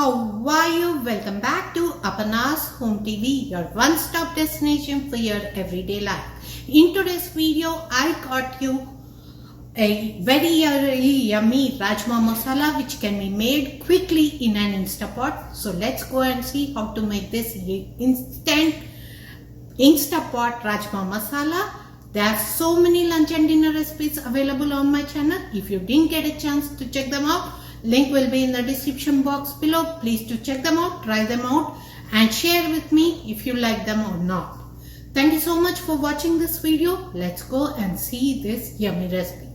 How are you? Welcome back to Aparna's Home TV, your one-stop destination for your everyday life. In today's video, I got you a very yummy Rajma masala which can be made quickly in an Instapot. So let's go and see how to make this instant Instapot Rajma masala. There are so many lunch and dinner recipes available on my channel. If you didn't get a chance to check them out, link will be in the description box below. Please do check them out, try them out and share with me if you like them or not. Thank you so much for watching this video. Let's go and see this yummy recipe.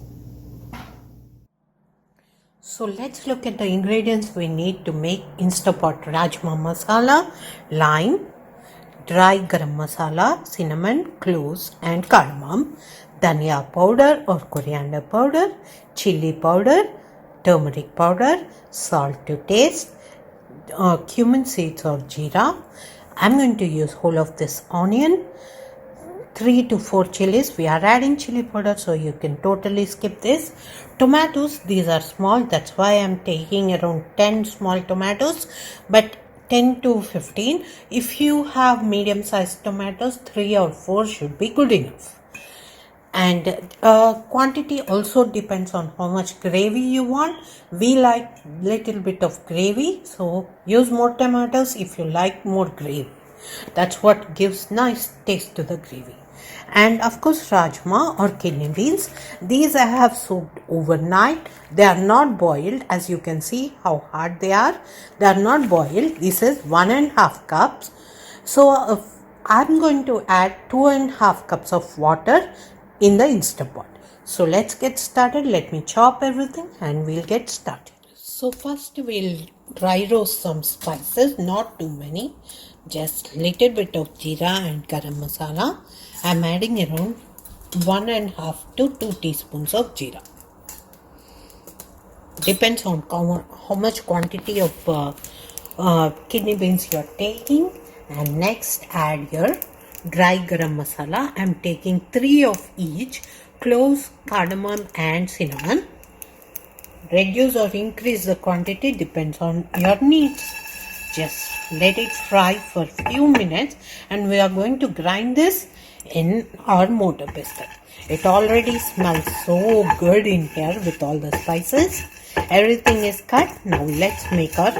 So let's look at the ingredients we need to make Instapot Rajma masala: lime, dry garam masala, cinnamon, cloves and cardamom, dhania powder or coriander powder, chili powder, turmeric powder, salt to taste, cumin seeds or jeera. I'm going to use whole of this onion, 3 to 4 chilies. We are adding chili powder, so you can totally skip this. Tomatoes, these are small, that's why I'm taking around 10 small tomatoes, but 10 to 15. If you have medium sized tomatoes, 3 or 4 should be good enough. And quantity also depends on how much gravy you want. We like little bit of gravy, so use more tomatoes if you like more gravy. That's what gives nice taste to the gravy. And of course rajma or kidney beans, these I have soaked overnight. They are not boiled, as you can see how hard they are. They are not boiled. This is 1.5 cups. So I'm going to add 2.5 cups of water in the Instapot. So let's get started. Let me chop everything and we'll get started. So first we'll dry roast some spices, not too many, just little bit of jeera and garam masala. I'm adding around 1.5 to 2 teaspoons of jeera. Depends on how much quantity of kidney beans you're taking. And next add your dry garam masala. I'm taking 3 of each: cloves, cardamom and cinnamon. Reduce or increase the quantity depends on your needs. Just let it fry for a few minutes and we are going to grind this in our mortar pestle. It already smells so good in here with all the spices. Everything is cut. Now let's make our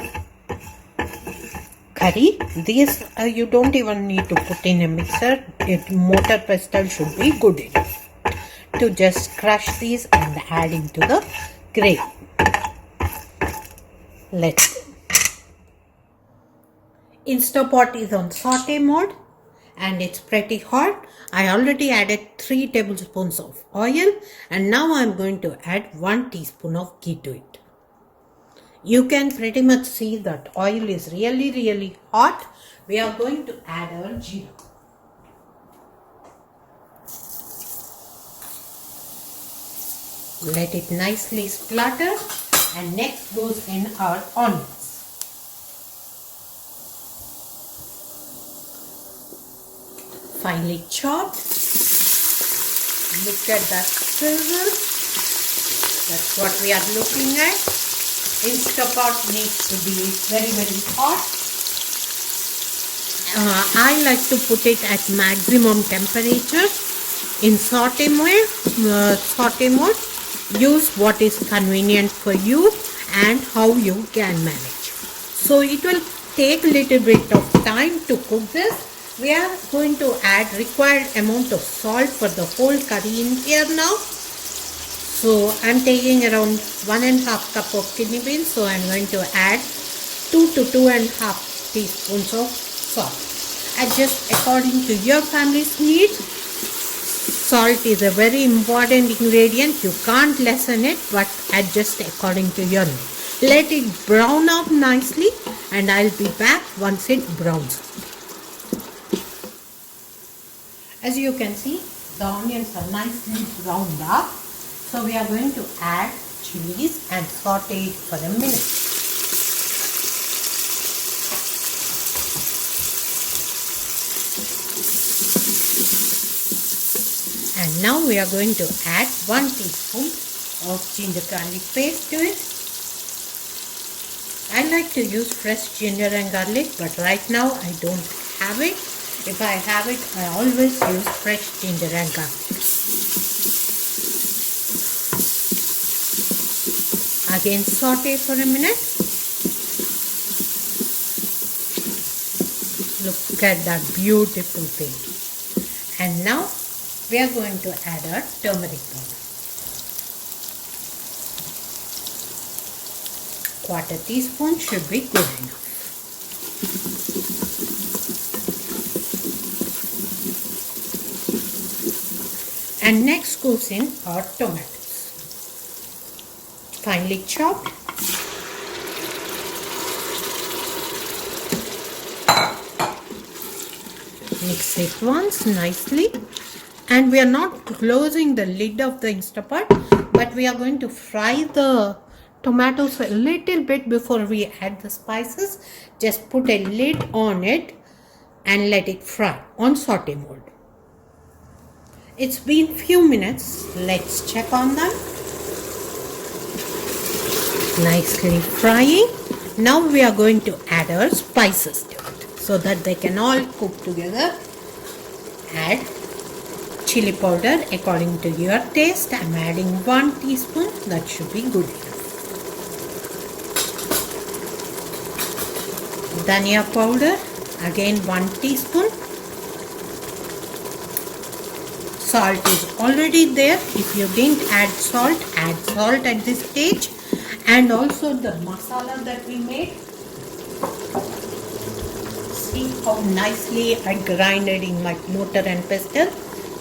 curry. These you don't even need to put in a mixer. Mortar pestle should be good enough to just crush these and add into the gravy. Let's go. Instapot is on saute mode and it's pretty hot. I already added 3 tablespoons of oil and now I'm going to add 1 teaspoon of ghee to it. You can pretty much see that oil is really hot. We are going to add our jeera. Let it nicely splatter and next goes in our onions. Finely chopped. Look at that sizzle. That's what we are looking at. Instapot needs to be very hot. I like to put it at maximum temperature. In saute mode, use what is convenient for you and how you can manage. So it will take a little bit of time to cook this. We are going to add required amount of salt for the whole curry in here now. So I'm taking around 1.5 cup of kidney beans. So I'm going to add 2 to 2.5 teaspoons of salt. Adjust according to your family's needs. Salt is a very important ingredient. You can't lessen it, but adjust according to your needs. Let it brown up nicely and I'll be back once it browns. As you can see, the onions are nicely browned up. So we are going to add chilies and saute it for a minute. And now we are going to add 1 teaspoon of ginger garlic paste to it. I like to use fresh ginger and garlic, but right now I don't have it. If I have it, I always use fresh ginger and garlic. Again saute for a minute. Look at that beautiful thing. And now we are going to add our turmeric powder. Quarter teaspoon should be good enough. And next goes in our tomatoes. Finely chopped. Mix it once nicely. And we are not closing the lid of the Instapot, but we are going to fry the tomatoes a little bit before we add the spices. Just put a lid on it and let it fry on saute mode. It's been few minutes. Let's check on them. Nicely frying. Now we are going to add our spices to it so that they can all cook together. Add chili powder according to your taste. I'm adding 1 teaspoon. That should be good enough. Dhania powder, again 1 teaspoon. Salt is already there. If you didn't add salt at this stage. And also the masala that we made. See how nicely I grinded in my mortar and pestle.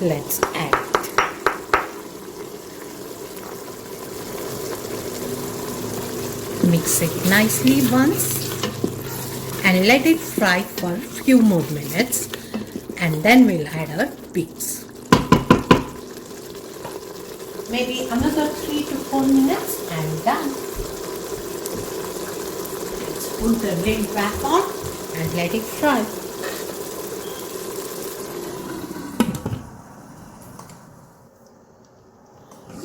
Let's add it. Mix it nicely once and let it fry for a few more minutes, and then we'll add our beans. Maybe another 3 to 4 minutes and done. Let's put the lid back on and let it fry.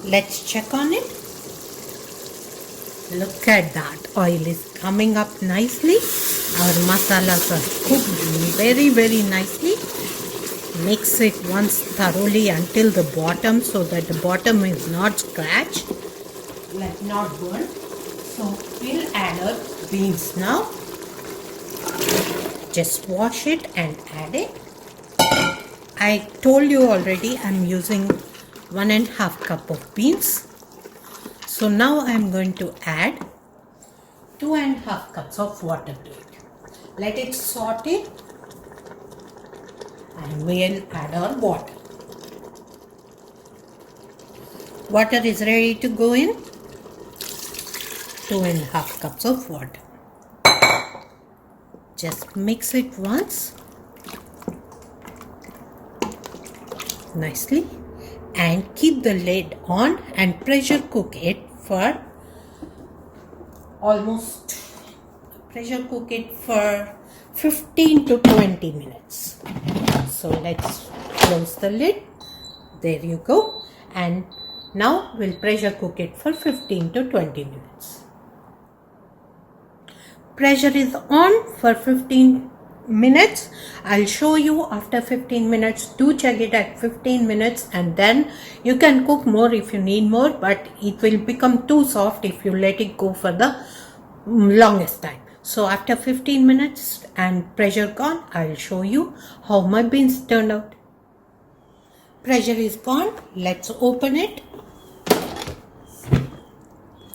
Let's check on it. Look at that. Oil is coming up nicely. Our masalas are cooked very nicely. Mix it once thoroughly until the bottom so that the bottom is not scratched, like not burnt. So we'll add our beans now. Just wash it and add it. I told you already I'm using 1.5 cup of beans. So now I'm going to add 2.5 cups of water to it. Let it saute and we'll add our water. Water is ready to go in. 2.5 cups of water. Just mix it once nicely and keep the lid on and pressure cook it for pressure cook it for 15 to 20 minutes. So let's close the lid. There you go. And now we'll pressure cook it for 15 to 20 minutes. Pressure is on for 15 minutes. I'll show you after 15 minutes. Do check it at 15 minutes and then you can cook more if you need more, but it will become too soft if you let it go for the longest time. So after 15 minutes and pressure gone, I'll show you how my beans turned out. Pressure is gone. Let's open it.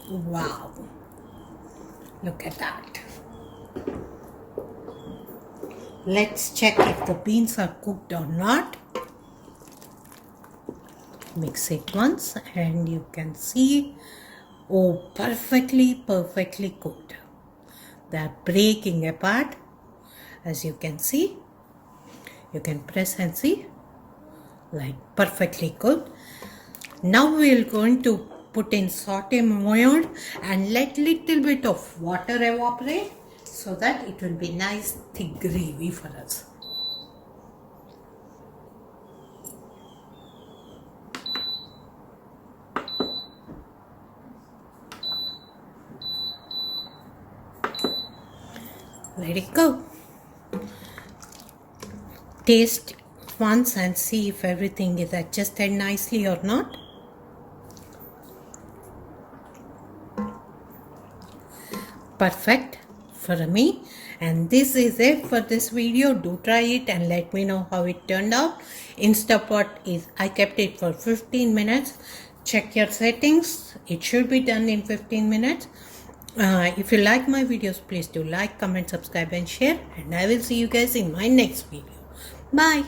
Wow. Look at that. Let's check if the beans are cooked or not. Mix it once and you can see, oh, perfectly cooked. They are breaking apart. As you can see, you can press and see, like perfectly cooked. Now we are going to put in saute mode and let little bit of water evaporate so that it will be nice thick gravy for us. Let it go. Taste once and see if everything is adjusted nicely or not. Perfect for me. And this is it for this video. Do try it and let me know how it turned out. Instapot is, I kept it for 15 minutes. Check your settings. It should be done in 15 minutes. If you like my videos, please do like, comment, subscribe and share. And I will see you guys in my next video. Bye.